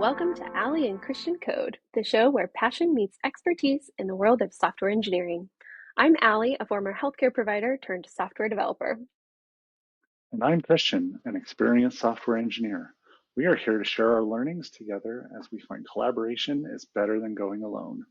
Welcome to Allie and Christian Code, the show where passion meets expertise in the world of software engineering. I'm Allie, a former healthcare provider turned software developer. And I'm Christian, an experienced software engineer. We are here to share our learnings together as we find collaboration is better than going alone.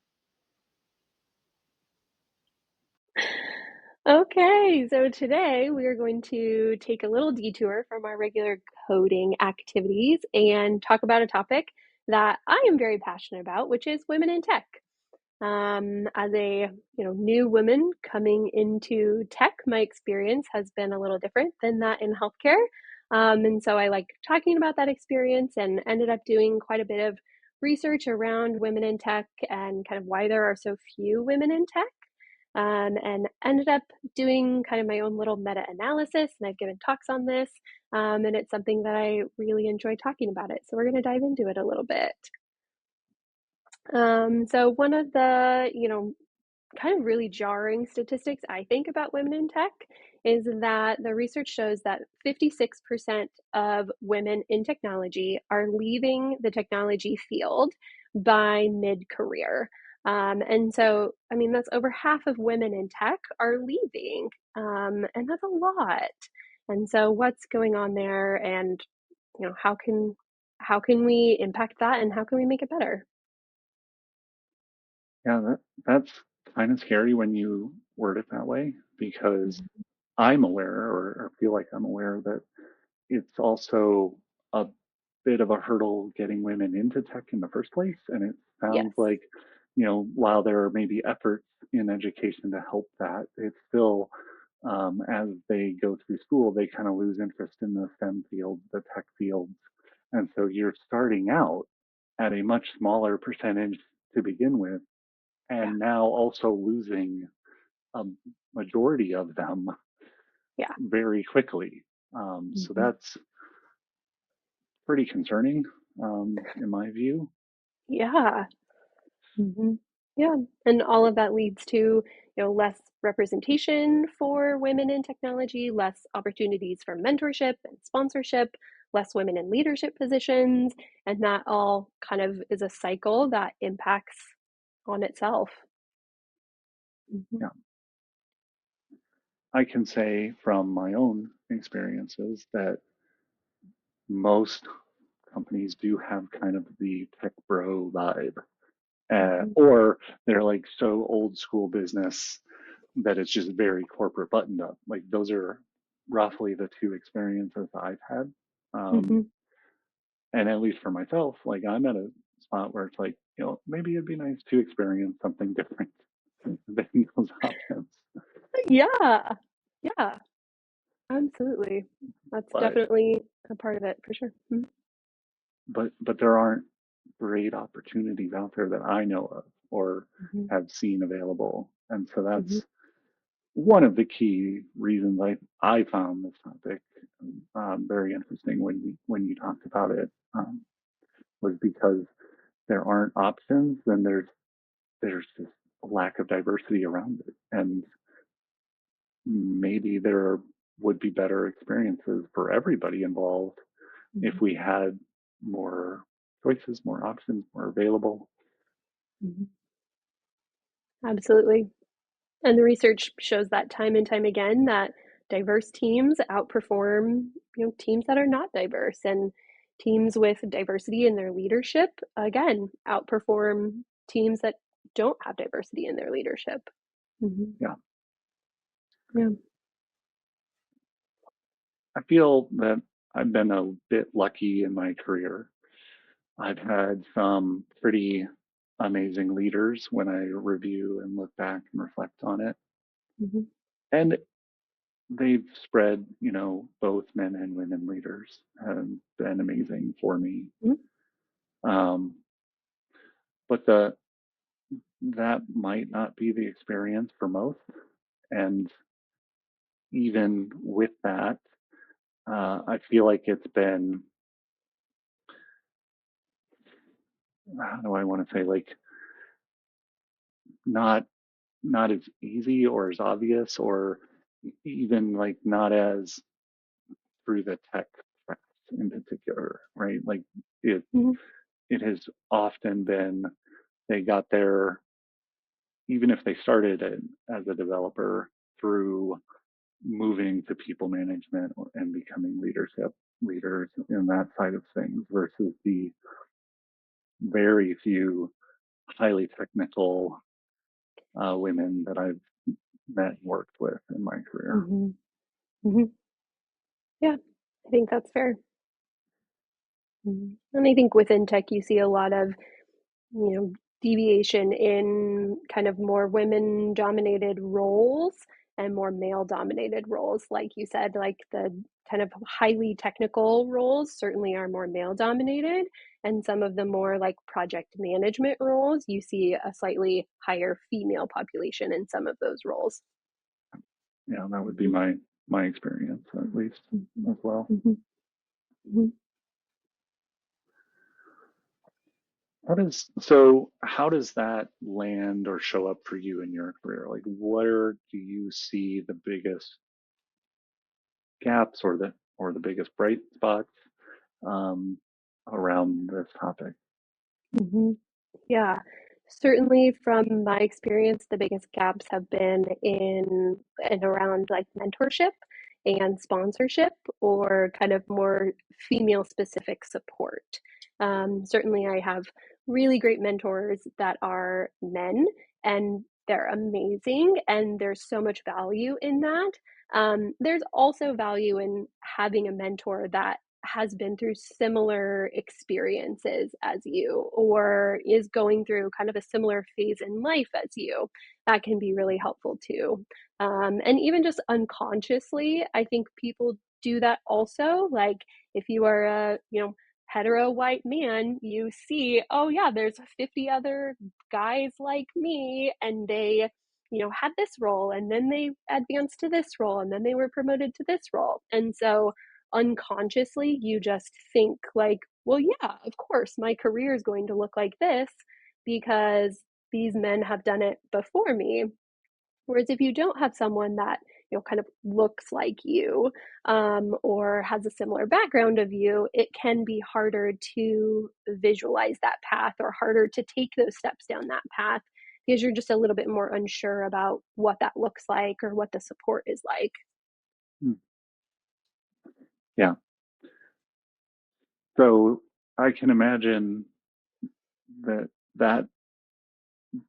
Okay, so today we are going to take a little detour from our regular coding activities and talk about a topic that I am very passionate about, which is women in tech. As a new woman coming into tech, my experience has been a little different than that in healthcare. And so I like talking about that experience and ended up doing quite a bit of research around women in tech and kind of why there are so few women in tech. And ended up doing kind of my own little meta analysis, and I've given talks on this. And it's something that I really enjoy talking about it. So we're going to dive into it a little bit. So one of the, kind of really jarring statistics I think about women in tech is that the research shows that 56% of women in technology are leaving the technology field by mid-career. And so, I mean, that's over half of women in tech are leaving, and that's a lot. And so, what's going on there, and how can we impact that, and how can we make it better? Yeah, that's kind of scary when you word it that way because Mhm. I'm aware or feel like I'm aware that it's also a bit of a hurdle getting women into tech in the first place. And it sounds Yes. like, while there may be efforts in education to help that, it's still, as they go through school, they kind of lose interest in the STEM field, the tech fields. And so you're starting out at a much smaller percentage to begin with, Yeah. and now also losing a majority of them Yeah. very quickly. So Mhm. that's pretty concerning, in my view. Yeah. Mhm. Yeah, and all of that leads to, less representation for women in technology, less opportunities for mentorship and sponsorship, less women in leadership positions, and that all kind of is a cycle that impacts on itself. Mhm. Yeah, I can say from my own experiences that most companies do have kind of the tech bro vibe, Mhm. or they're like so old school business that it's just very corporate buttoned up. Like those are roughly the two experiences I've had. Um, Mhm. and at least for myself, like I'm at a spot where it's like, maybe it'd be nice to experience something different than those options. Yeah. Yeah, absolutely. That's But definitely a part of it for sure. Mhm. but there aren't great opportunities out there that I know of or Mhm. have seen available. And so Mhm. that's one of the key reasons I found this topic very interesting when you talked about it, was because there aren't options and there's just a lack of diversity around it. And maybe there would be better experiences for everybody involved if Mhm. we had more choices, more options, more available. Mhm. Absolutely. And the research shows that time and time again that diverse teams outperform, teams that are not diverse, and teams with diversity in their leadership again outperform teams that don't have diversity in their leadership. Hmm. Yeah. Yeah. I feel that I've been a bit lucky in my career. I've had some pretty amazing leaders when I review and look back and reflect on it. Hmm. And they've spread, both men and women leaders have been amazing for me. Um, but that might not be the experience for most. And even with that, I feel like it's been, how do I want to say, like not not as easy or as obvious or even like not as through the tech tracks in particular, right? Like it, Hmm. it has often been they got there, even if they started as a developer, through moving to people management and becoming leaders in that side of things versus the very few highly technical women that I've met and worked with in my career. Mm-hmm. Mm-hmm. Yeah, I think that's fair. Mhm. And I think within tech, you see a lot of, you know, deviation in kind of more women dominated roles and more male dominated roles. Like you said, like the kind of highly technical roles certainly are more male dominated. And some of the more like project management roles, you see a slightly higher female population in some of those roles. Yeah, that would be Mhm. my experience at least Mhm. as well. Mhm. Mhm. How does that land or show up for you in your career? Like where do you see the biggest gaps or the biggest bright spots um, around this topic? Mhm. Yeah, certainly from my experience, the biggest gaps have been in and around like mentorship and sponsorship or kind of more female specific support. Certainly, I have really great mentors that are men and they're amazing, and there's so much value in that. There's also value in having a mentor that has been through similar experiences as you or is going through kind of a similar phase in life as you. That can be really helpful too. And even just unconsciously, I think people do that also. Like if you are a, hetero white man, you see, oh yeah, there's 50 other guys like me and they had this role and then they advanced to this role and then they were promoted to this role. And so unconsciously you just think like, well, yeah, of course my career is going to look like this because these men have done it before me. Whereas if you don't have someone that kind of looks like you, or has a similar background of you, it can be harder to visualize that path or harder to take those steps down that path because you're just a little bit more unsure about what that looks like or what the support is like. Hmm. Yeah. So I can imagine that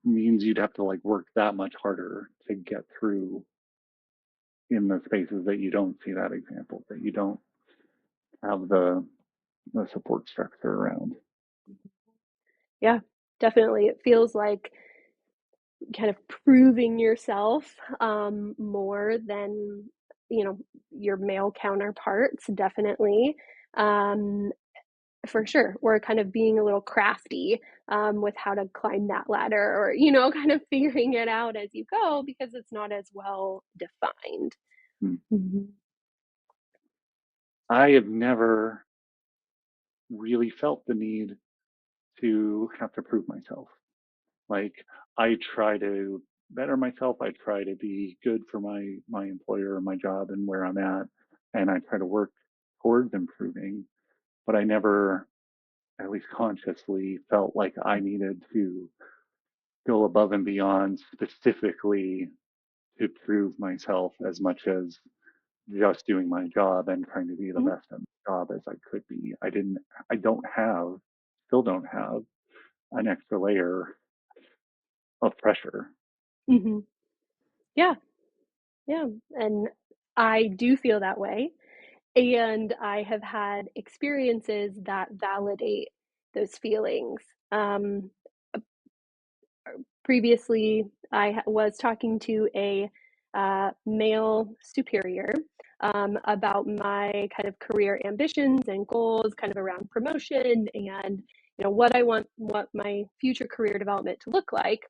means you'd have to like work that much harder to get through in the spaces that you don't see that example, that you don't have the support structure around. Yeah, definitely. It feels like kind of proving yourself more than your male counterparts, definitely. Um, for sure. Or kind of being a little crafty with how to climb that ladder or, kind of figuring it out as you go because it's not as well defined. Hmm. Mhm. I have never really felt the need to have to prove myself. Like I try to better myself. I try to be good for my employer, my job, and where I'm at, and I try to work towards improving. But I never, at least consciously, felt like I needed to go above and beyond specifically to prove myself as much as just doing my job and trying to be the best at my job as I could be. I don't have, still don't have an extra layer of pressure. Mm-hmm. Yeah, yeah. And I do feel that way. And I have had experiences that validate those feelings. Um, Previously, I was talking to a male superior about my kind of career ambitions and goals, kind of around promotion and what I want, what my future career development to look like.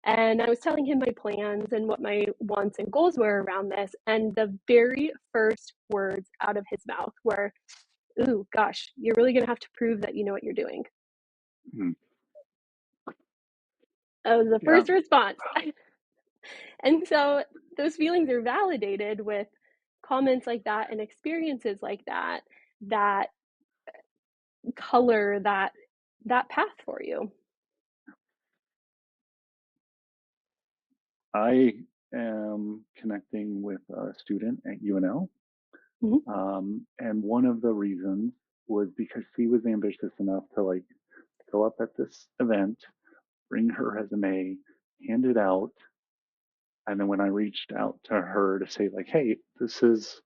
And I was telling him my plans and what my wants and goals were around this. And the very first words out of his mouth were, "Ooh, gosh, you're really going to have to prove that you know what you're doing." Mm, That was the yeah. first response. And so those feelings are validated with comments like that and experiences like that that color that that path for you? I am connecting with a student at UNL, Mhm, and one of the reasons was because she was ambitious enough to like go up at this event, bring her resume, hand it out, and then when I reached out to her to say like, "Hey, this is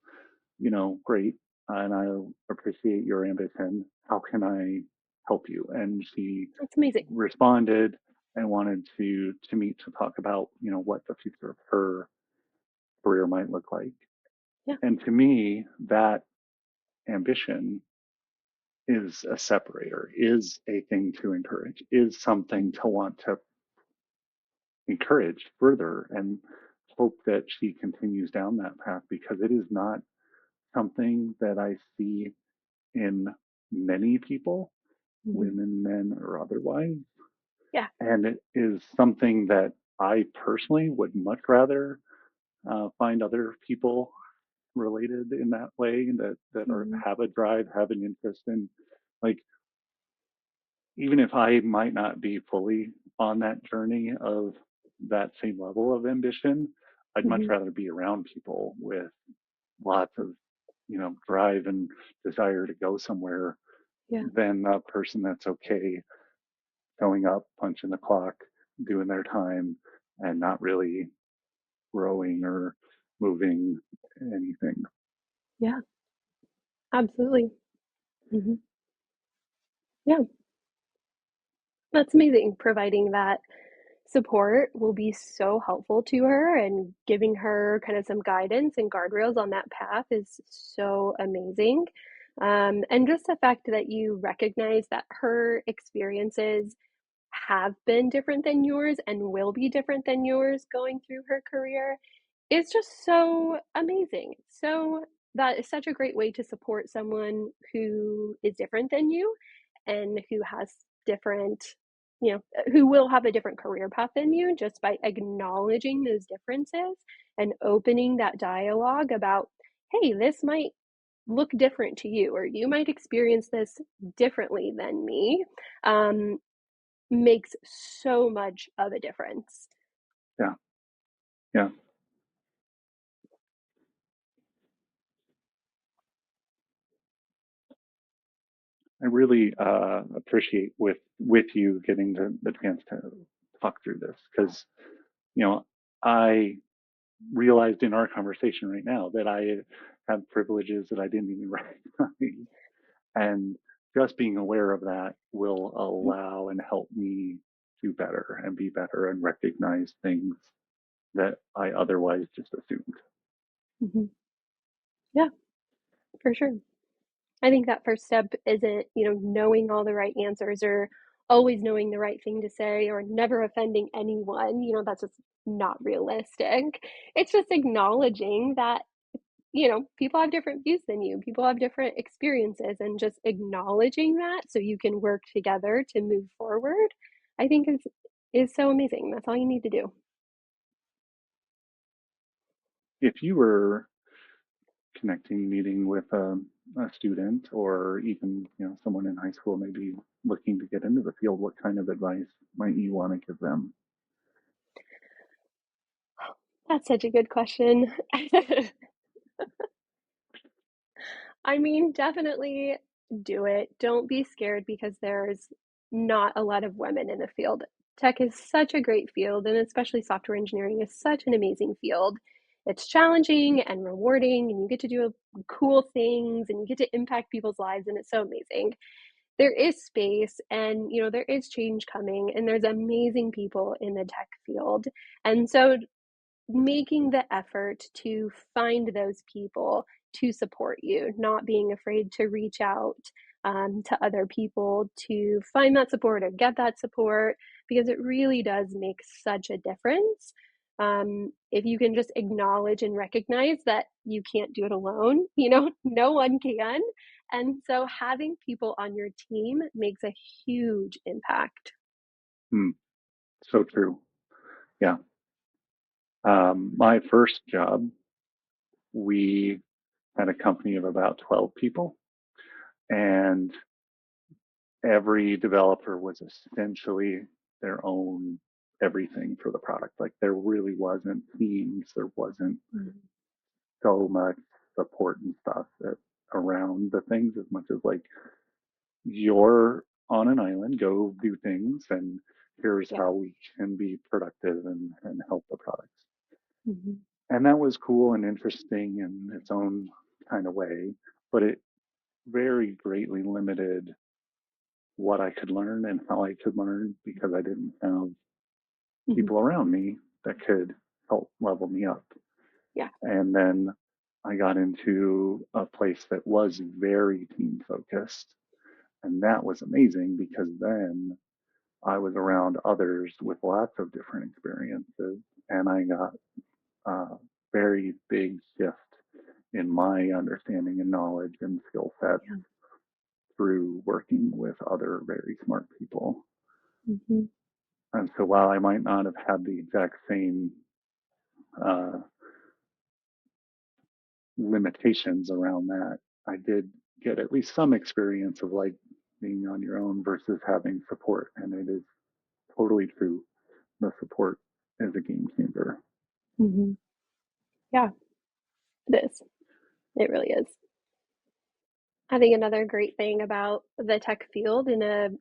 great, and I appreciate your ambition. How can I help you?" And she that's amazing. responded and wanted to meet to talk about what the future of her career might look like. Yeah, And to me, that ambition is a separator, is a thing to encourage, is something to want to encourage further and hope that she continues down that path because it is not something that I see in many people, mhm, women, men, or otherwise. yeah, And it is something that I personally would much rather find other people related in that way that are mhm, have a drive, have an interest in, like, even if I might not be fully on that journey of that same level of ambition, I'd much mhm, rather be around people with lots of drive and desire to go somewhere yeah, than a person that's okay showing up, punching the clock, doing their time, and not really growing or moving anything. yeah, absolutely. Mhm, yeah, that's amazing. Providing that support will be so helpful to her, and giving her kind of some guidance and guardrails on that path is so amazing. And just the fact that you recognize that her experiences have been different than yours and will be different than yours going through her career is just so amazing. So that is such a great way to support someone who is different than you and who has different, who will have a different career path than you, just by acknowledging those differences and opening that dialogue about, hey, this might look different to you, or you might experience this differently than me. Um, Makes so much of a difference. Yeah, yeah. I really appreciate with you getting the chance to talk through this because I realized in our conversation right now that I have privileges that I didn't even recognize, and just being aware of that will allow and help me do better and be better and recognize things that I otherwise just assumed. Mhm. Yeah, for sure. I think that first step isn't, knowing all the right answers, or always knowing the right thing to say, or never offending anyone. That's just not realistic. It's just acknowledging that, people have different views than you, people have different experiences, and just acknowledging that so you can work together to move forward, I think is so amazing. That's all you need to do. If you were connecting, meeting with a student or even someone in high school maybe looking to get into the field, what kind of advice might you want to give them? That's such a good question. I mean, definitely do it. Don't be scared, because there's not a lot of women in the field. Tech is such a great field, and especially software engineering is such an amazing field. It's challenging and rewarding, and you get to do cool things, and you get to impact people's lives, and it's so amazing. There is space, and there is change coming, and there's amazing people in the tech field. And so making the effort to find those people to support you, not being afraid to reach out to other people to find that support or get that support, because it really does make such a difference. If you can just acknowledge and recognize that you can't do it alone, no one can. And so having people on your team makes a huge impact. Hmm, so true. Yeah. My first job, we had a company of about 12 people, and every developer was essentially their own everything for the product. Like there really wasn't themes, there wasn't Mhm. so much support and stuff that around the things as much as like you're on an island, go do things, and here's Yeah. how we can be productive and help the products. Mhm. And that was cool and interesting in its own kind of way, but it very greatly limited what I could learn and how I could learn because I didn't have Mhm. people around me that could help level me up. Yeah. And then I got into a place that was very team focused. And that was amazing because then I was around others with lots of different experiences and I got a very big shift in my understanding and knowledge and skill sets Yeah. through working with other very smart people. Mhm. And so while I might not have had the exact same uh, limitations around that, I did get at least some experience of like being on your own versus having support. And it is totally true. The support is a game changer. Mhm. Yeah, it is. It really is. I think another great thing about the tech field and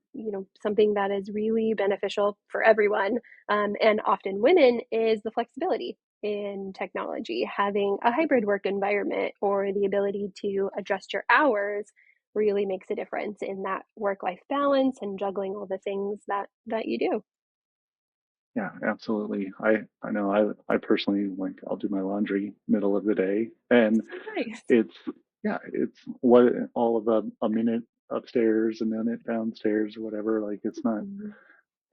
something that is really beneficial for everyone, and often women, is the flexibility in technology. Having a hybrid work environment or the ability to adjust your hours really makes a difference in that work-life balance and juggling all the things that you do. Yeah, absolutely. I know I personally like I'll do my laundry middle of the day and Nice. it's yeah, it's what all of a minute upstairs and then it downstairs or whatever. Like it's not Mhm.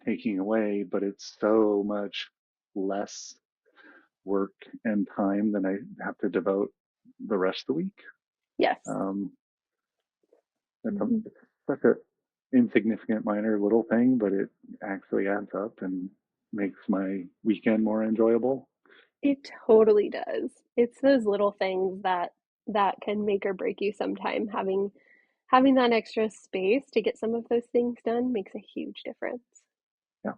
taking away, but it's so much less work and time than I have to devote the rest of the week. Yes. Um, Mhm. it's such a insignificant, minor little thing, but it actually adds up and makes my weekend more enjoyable. It totally does. It's those little things that can make or break you sometime. Having that extra space to get some of those things done makes a huge difference. Yeah.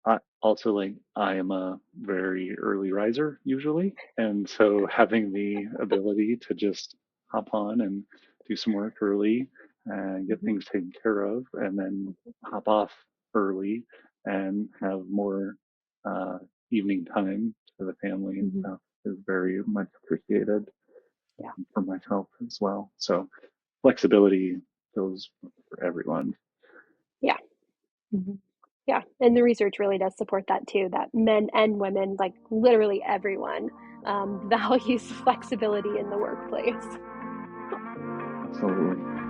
I also like I am a very early riser usually, and so having the ability to just hop on and do some work early and get Mhm, things taken care of, and then hop off early and have more uh, evening time to the family and mhm. stuff is very much appreciated Yeah, for myself as well. So flexibility goes for everyone. yeah, mhm. Yeah, and the research really does support that too, that men and women, like literally everyone, values flexibility in the workplace. Absolutely.